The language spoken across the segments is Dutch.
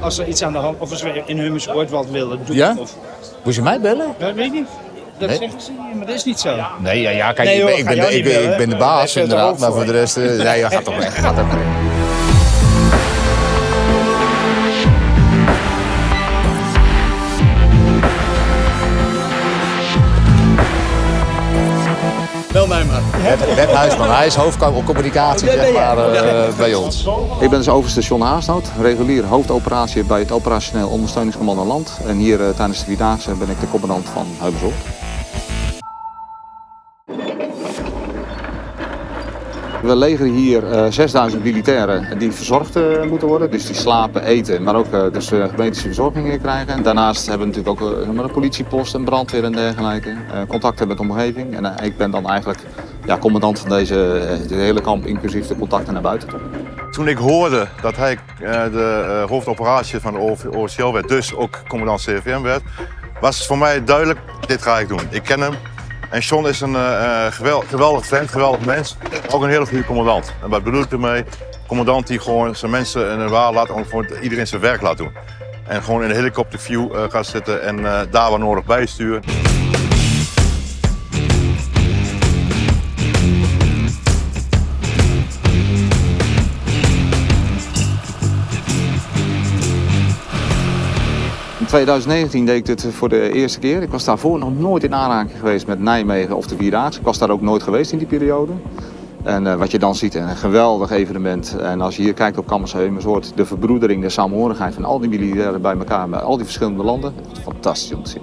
als er iets aan de hand, of als we in Hummershoort wat willen doen. Ja? Of, Moet je mij bellen? weet ik niet. Dat Nee. zeggen ze hier, maar dat is niet zo. Nee, ja, kijk, Nee, hoor, ik ga jou niet bellen. ben de Daar baas heb je het inderdaad, ook maar voor. voor de rest, nee, gaat toch weg. Gaat toch weg. Bel mij maar. Wet Huisman, hij is hoofdcommunicatie zeg maar, bij ons. Ik ben dus overste John Haasnoot, regulier hoofdoperatie bij het Operationeel Ondersteuningscommando Land. En hier tijdens de Vierdaagse ben ik de commandant van Heuvelzorg. We legeren hier 6000 militairen die verzorgd moeten worden. Dus die slapen, eten, maar ook dus medische verzorging krijgen. En daarnaast hebben we natuurlijk ook een politiepost, een brandweer en dergelijke. Contacten met de omgeving. En ik ben dan eigenlijk commandant van deze hele kamp, inclusief de contacten naar buiten toe. Toen ik hoorde dat hij de hoofdoperatie van de OCL werd, dus ook commandant CVM werd, was het voor mij duidelijk, dit ga ik doen. Ik ken hem. En John is een geweldig vent, geweldig mens. Ook een hele goede commandant. En wat bedoel ik ermee? Commandant die gewoon zijn mensen in een waar laat, gewoon iedereen zijn werk laat doen. En gewoon in een helikopterview gaat zitten en daar waar nodig bijsturen. In 2019 deed ik dit voor de eerste keer. Ik was daarvoor nog nooit in aanraking geweest met Nijmegen of de Vierdaagse. Ik was daar ook nooit geweest in die periode. En wat je dan ziet, een geweldig evenement. En als je hier kijkt op Kammersheum, hoort de verbroedering, de samenhorigheid van al die militairen bij elkaar, bij al die verschillende landen. Het is fantastisch om te zien.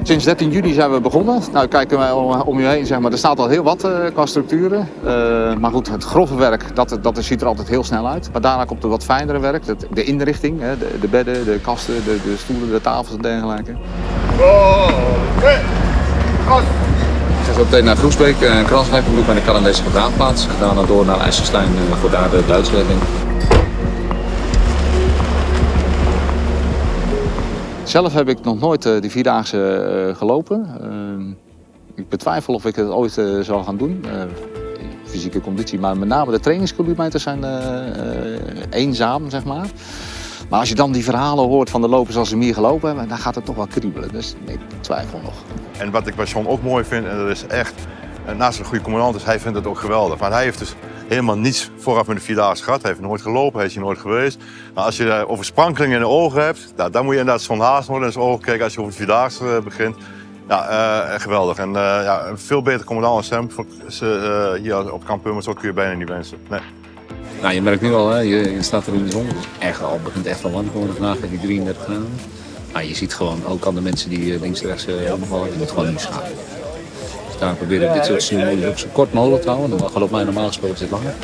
Sinds 13 juli zijn we begonnen. Nou, kijk om je heen, zeg maar, er staat al heel wat qua structuren. Maar goed, het grove werk, dat ziet er altijd heel snel uit. Maar daarna komt er wat fijnere werk, de inrichting, de bedden, de kasten, de stoelen, de tafels en dergelijke. Ik ga zo meteen naar Groesbeek, een kranslijking doen bij de Canadese begraafplaats. En daarna door naar IJsselstein voor daar de Duitse redding. Zelf heb ik nog nooit de Vierdaagse gelopen. Ik betwijfel of ik het ooit zal gaan doen. Fysieke conditie, maar met name de trainingskilometers zijn eenzaam, zeg maar. Maar als je dan die verhalen hoort van de lopers als ze meer gelopen hebben, dan gaat het toch wel kriebelen. Dus ik twijfel nog. En wat ik bij John ook mooi vind, en dat is echt, naast een goede commandant is, hij vindt het ook geweldig. Maar hij heeft dus helemaal niets vooraf met de Vierdaagse gehad. Hij heeft nooit gelopen, hij is hier nooit geweest. Maar als je over sprankelingen in de ogen hebt, nou, dan moet je inderdaad John Haasnoot in zijn ogen kijken als je over de Vierdaagse begint. Ja, geweldig. En een veel beter commandant als hem, hier op kamp Hummershoort kun je bijna niet wensen. Nee. Nou, je merkt nu al, hè, je staat er in de zon. Het begint echt wel warm geworden vandaag met die 33 graden. Maar je ziet gewoon ook aan de mensen die links en rechts omvallen, je moet gewoon niet schaden. Dus daar proberen we dit soort scenario's ook zo kort mogelijk te houden. Dan geloof mij normaal gesproken zit langer.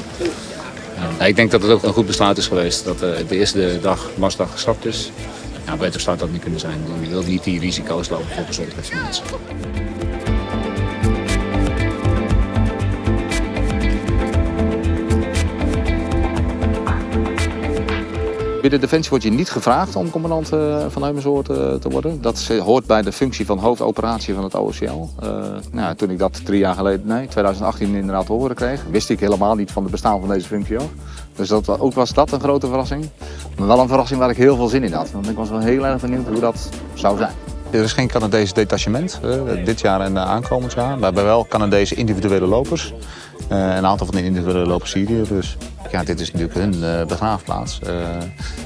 Ik denk dat het ook een goed besluit is geweest dat de eerste dag, marsdag, geschrapt is. Ja, beter zou dat niet kunnen zijn. Je wilt niet die risico's lopen voor de gezondheid van mensen. Binnen Defensie word je niet gevraagd om commandant van Heuvelzorg te worden. Dat hoort bij de functie van hoofdoperatie van het OCL. Toen ik dat 2018 inderdaad te horen kreeg, wist ik helemaal niet van het bestaan van deze functie ook. Dus ook was dat een grote verrassing. Maar wel een verrassing waar ik heel veel zin in had. Want ik was wel heel erg benieuwd hoe dat zou zijn. Er is geen Canadees detachement dit jaar en aankomend jaar. We hebben wel Canadese individuele lopers. Een aantal van die individuele lopers Syrië. Dus ja, dit is natuurlijk hun begraafplaats.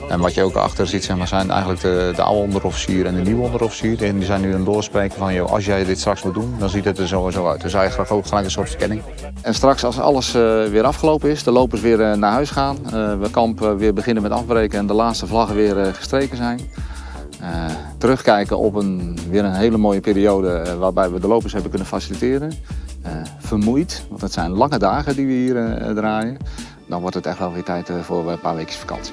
En wat je ook achter ziet, zeg maar, zijn eigenlijk de oude onderofficier en de nieuwe onderofficier. En die zijn nu aan het doorspreken van, joh, als jij dit straks moet doen, dan ziet het er zo uit. Dus eigenlijk ook gelijk een soort verkenning. En straks als alles weer afgelopen is, de lopers weer naar huis gaan, we kamp weer beginnen met afbreken en de laatste vlaggen weer gestreken zijn. Terugkijken op weer een hele mooie periode waarbij we de lopers hebben kunnen faciliteren. Vermoeid, want het zijn lange dagen die we hier draaien. Dan wordt het echt wel weer tijd voor een paar weken vakantie.